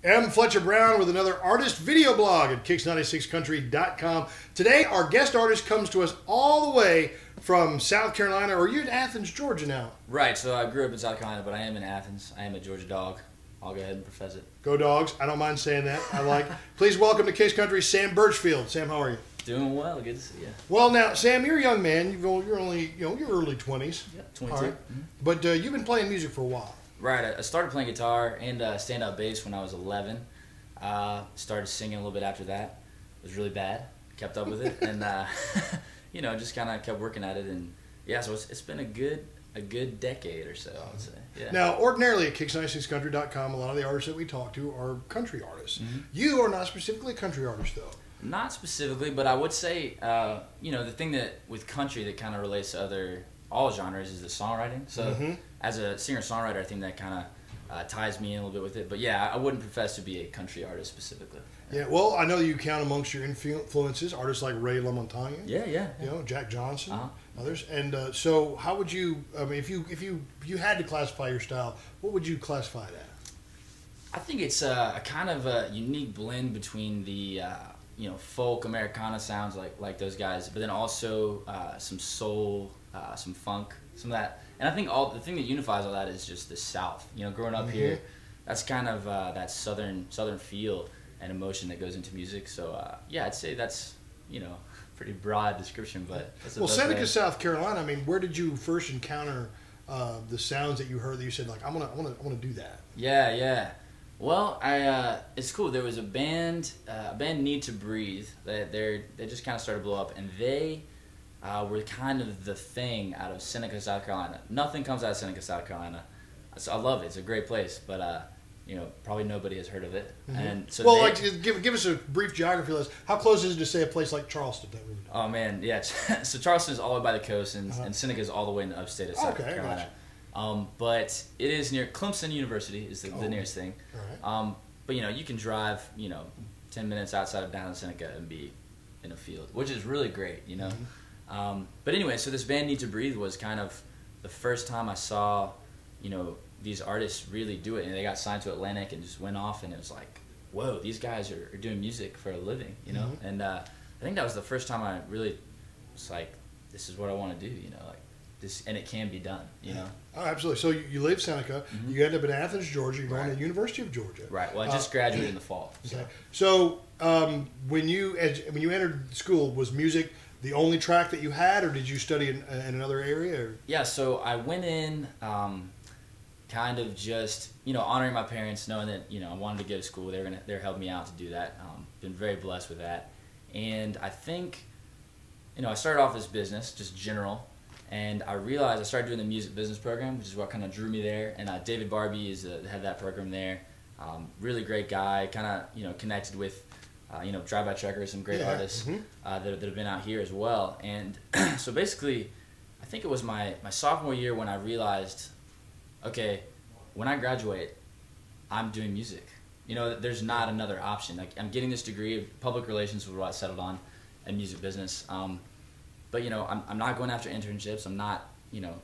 I'm Fletch Brown with another artist video blog at KIX96country.com. Today, our guest artist comes to us all the way from South Carolina, or you're in Athens, Georgia now. Right, so I grew up in South Carolina, but I am in Athens. I am a Georgia dog. I'll go ahead and profess it. Go Dogs. I don't mind saying that. I like. Please welcome to KIX Country, Sam Burchfield. Sam, how are you? Doing well. Good to see you. Well, now, Sam, you're a young man. You're only, you're early 20s. Yep, 22. All right. But you've been playing music for a while. Right, I started playing guitar and stand-up bass when I was 11. Started singing a little bit after that. It was really bad. Kept up with it, and you know, just kind of kept working at it. And yeah, so it's been a good decade or so, I would say. Yeah. Now, ordinarily at KIX96country.com, a lot of the artists that we talk to are country artists. You are not specifically a country artist, though. Not specifically, but I would say, you know, the thing that with country that kind of relates to all genres is the songwriting. So as a singer-songwriter, I think that kind of ties me in a little bit with it. But yeah, I wouldn't profess to be a country artist specifically. Yeah, well, I know you count amongst your influences artists like Ray LaMontagne. Yeah. You know, Jack Johnson, others. And so, how would you? I mean, if you had to classify your style, what would you classify it as? I think it's a kind of a unique blend between the you know, folk Americana sounds like those guys, but then also some soul, some funk, some of that. And I think the thing that unifies all that is just the South. You know, growing up here, that's kind of that southern feel and emotion that goes into music. So yeah, I'd say that's, you know, pretty broad description, but that's the best Seneca, way. South Carolina. I mean, where did you first encounter the sounds that you heard that you said like I want to do that? Yeah. Well, it's cool. There was a band Need to Breathe. They just kind of started to blow up, and they were kind of the thing out of Seneca, South Carolina. Nothing comes out of Seneca, South Carolina. So I love it. It's a great place, but you know, probably nobody has heard of it. And so, well, like give us a brief geography list. How close is it to say a place like Charleston? Oh man, yeah. So Charleston is all the way by the coast, and Seneca is all the way in the upstate of South Carolina. Gotcha. But it is near Clemson University is the nearest thing. Right. But you know, you can drive 10 minutes outside of downtown Seneca and be in a field, which is really great, you know. But anyway, so this band Need to Breathe was kind of the first time I saw, you know, these artists really do it, and they got signed to Atlantic and just went off, and it was like, whoa, these guys are doing music for a living, you know. And I think that was the first time I really was like, this is what I want to do, you know, like this, and it can be done, you know. Oh, absolutely. So you leave Seneca, you end up in Athens, Georgia. You're going to the University of Georgia. Right. Well, I just graduated in the fall. So. Okay. So when you entered school, was music the only track that you had, or did you study in another area? Or? Yeah. So I went in, kind of just honoring my parents, knowing that I wanted to go to school. They're helping me out to do that. Been very blessed with that, and I think I started off as business, just general. And I realized I started doing the music business program, which is what kind of drew me there. And David Barbie is the head of that program there. Really great guy. Kind of connected with Drive-By Truckers, some great artists that have been out here as well. And so basically, I think it was my sophomore year when I realized, okay, when I graduate, I'm doing music. There's not another option. Like, I'm getting this degree of public relations, was what I settled on, and music business. But I'm not going after internships. I'm not,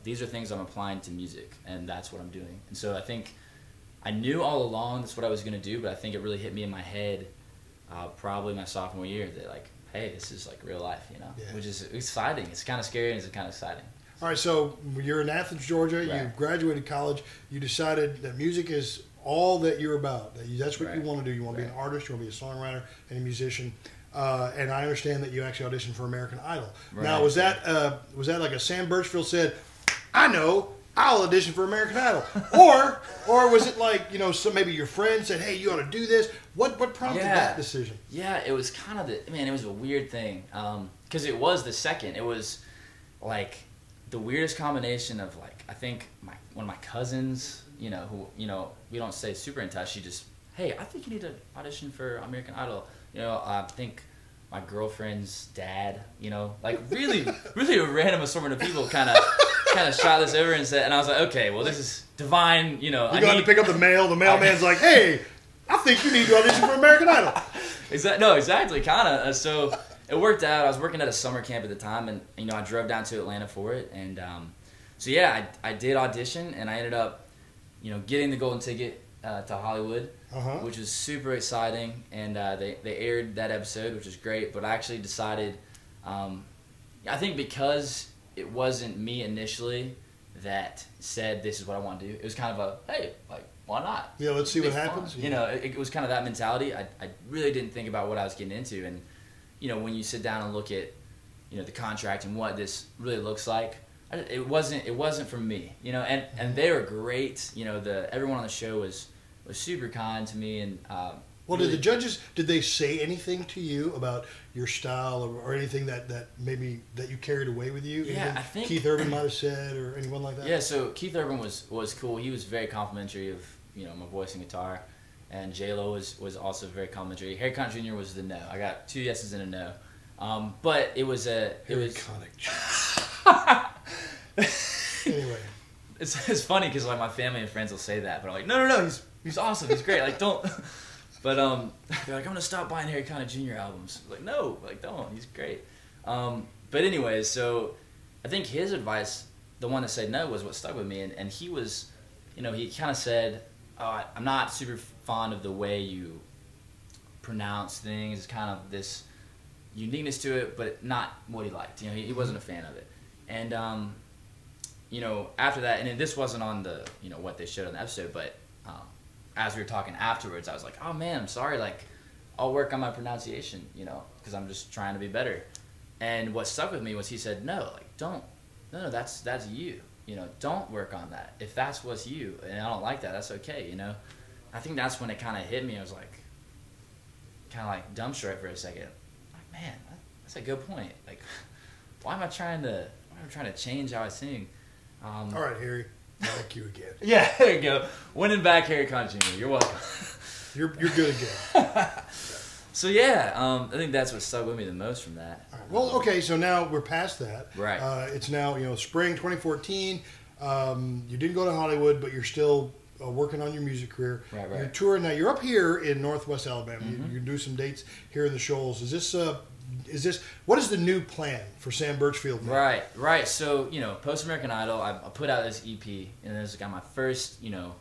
these are things I'm applying to music, and that's what I'm doing. And so I think I knew all along that's what I was going to do, but I think it really hit me in my head probably my sophomore year that, like, hey, this is like real life, which is exciting. It's kind of scary and it's kind of exciting. All right, so you're in Athens, Georgia. Right. You graduated college. You decided that music is all that you're about. That's what you want to do. You want to be an artist. You want to be a songwriter and a musician. And I understand that you actually auditioned for American Idol. Right. Now, was that like a Sam Burchfield said, I know, I'll audition for American Idol? or was it like, so maybe your friend said, hey, you ought to do this? What prompted that decision? Yeah, it was kind of it was a weird thing. Because it was the second. It was like the weirdest combination of, like, I think one of my cousins, who, we don't stay super in touch. She just, hey, I think you need to audition for American Idol. I think my girlfriend's dad, like really a random assortment of people kind of shot this over and said, and I was like, okay, well, this is divine, You go to pick up the mail. The mailman's like, hey, I think you need to audition for American Idol. Exactly, kind of. So it worked out. I was working at a summer camp at the time, and I drove down to Atlanta for it, and so yeah, I did audition, and I ended up, getting the golden ticket. to Hollywood, which was super exciting, and they aired that episode, which was great. But I actually decided, I think because it wasn't me initially that said this is what I want to do. It was kind of a, hey, like, why not? Yeah, let's see what happens. You know, it was kind of that mentality. I really didn't think about what I was getting into, and you know, when you sit down and look at, you know, the contract and what this really looks like, it wasn't for me. You know, and they were great. You know, everyone on the show was super kind to me, and well, really, did the judges, did they say anything to you about your style or anything that maybe that you carried away with you? Yeah, anything I think Keith Urban might have said, or anyone like that. Yeah, so Keith Urban was cool. He was very complimentary of, you know, my voice and guitar, and J-Lo was also very complimentary. Harry Connick Jr. was the no. I got 2 yeses and a no. But it was Connick Jr. Anyway, it's funny because like my family and friends will say that, but I'm like, no, he's awesome, he's great. Like, don't. But they're like, I'm gonna stop buying Harry Connick Jr. albums. I'm like, no, like, don't. He's great. But anyways, so I think his advice, the one that said no, was what stuck with me, and he was, you know, he kind of said, oh, I'm not super fond of the way you pronounce things. It's kind of this uniqueness to it, but not what he liked. You know, he wasn't a fan of it. And you know, after that, and this wasn't on the, you know, what they showed on the episode, but as we were talking afterwards, I was like, oh man, I'm sorry, like, I'll work on my pronunciation, you know, because I'm just trying to be better. And what stuck with me was he said, no, like, no, that's you, you know, don't work on that. If that's what's you, and I don't like that, that's okay, you know. I think that's when it kind of hit me. I was like, kind of like dumbstruck for a second. Like, man, that's a good point. Like, why am I trying to change how I sing? All right, Harry. Thank you again. Yeah, there you go. Winning back Harry Connick Jr. You're welcome. You're good again. So yeah, I think that's what stuck with me the most from that. All right. Well, okay, so now we're past that. Right. It's now, you know, spring 2014. You didn't go to Hollywood, but you're still working on your music career. Right. You're touring now. You're up here in Northwest Alabama. You do some dates here in the Shoals. Is this what is the new plan for Sam Burchfield now? Right. So, you know, post American Idol, I put out this EP, and it was got my first, you know,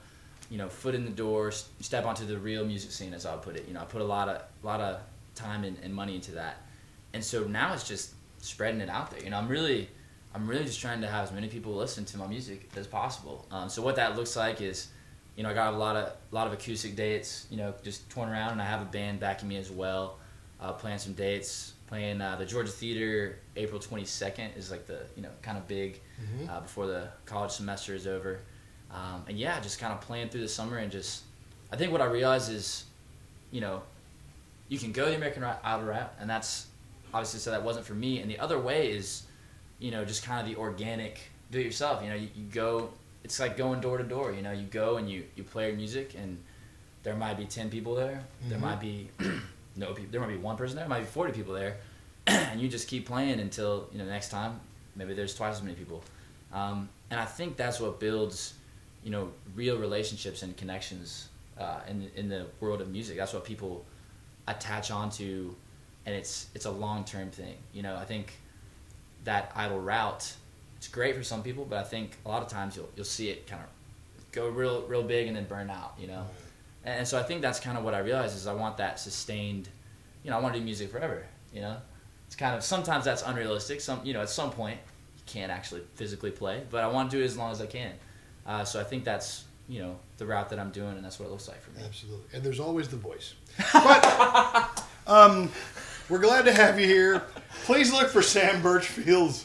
foot in the door, step onto the real music scene, as I would put it. You know, I put a lot of time and money into that, and so now it's just spreading it out there. You know, I'm really just trying to have as many people listen to my music as possible. So what that looks like is, you know, I got a lot of acoustic dates, you know, just touring around, and I have a band backing me as well, playing some dates. Playing the Georgia Theater April 22nd is like the, you know, kind of big before the college semester is over. And yeah, just kind of playing through the summer, and just, I think what I realized is, you know, you can go the American Idol route, and that's obviously, so that wasn't for me. And the other way is, you know, just kind of the organic, do it yourself. You know, you go, it's like going door to door. You know, you go and you play your music, and there might be 10 people there. There might be no people. There might be one person there. There might be 40 people there, and you just keep playing until, you know, next time maybe there's twice as many people. And I think that's what builds, you know, real relationships and connections in the world of music. That's what people attach onto, and it's a long-term thing. You know, I think that idol route, it's great for some people, but I think a lot of times you'll see it kind of go real big and then burn out. You know. And so I think that's kind of what I realized is I want that sustained, you know, I want to do music forever, you know. It's kind of, sometimes that's unrealistic. You know, at some point you can't actually physically play, but I want to do it as long as I can. So I think that's, you know, the route that I'm doing, and that's what it looks like for me. Absolutely. And there's always the voice. But we're glad to have you here. Please look for Sam Burchfield's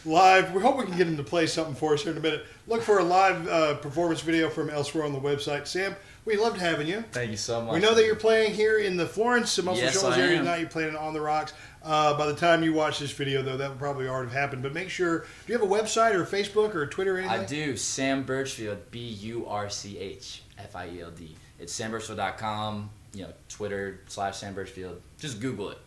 live. We hope we can get him to play something for us here in a minute. Look for a live performance video from elsewhere on the website. Sam, we loved having you. Thank you so much. We know that you're playing here in the Florence, Muscle Yes, Shoals I area am. tonight. You're playing on the Rocks. By the time you watch this video, though, that will probably already have happened. But make sure, do you have a website or Facebook or Twitter or anything? I do. Sam Burchfield, Burchfield. It's samburchfield.com, you know, Twitter/Sam Burchfield. Just Google it,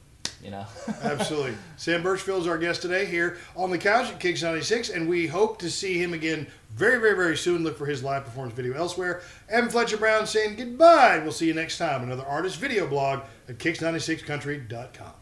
you know. Absolutely. Sam Burchfield is our guest today here on the couch at KIX 96, and we hope to see him again very, very, very soon. Look for his live performance video elsewhere. And Fletch Brown saying goodbye. We'll see you next time. Another artist video blog at KIX96country.com.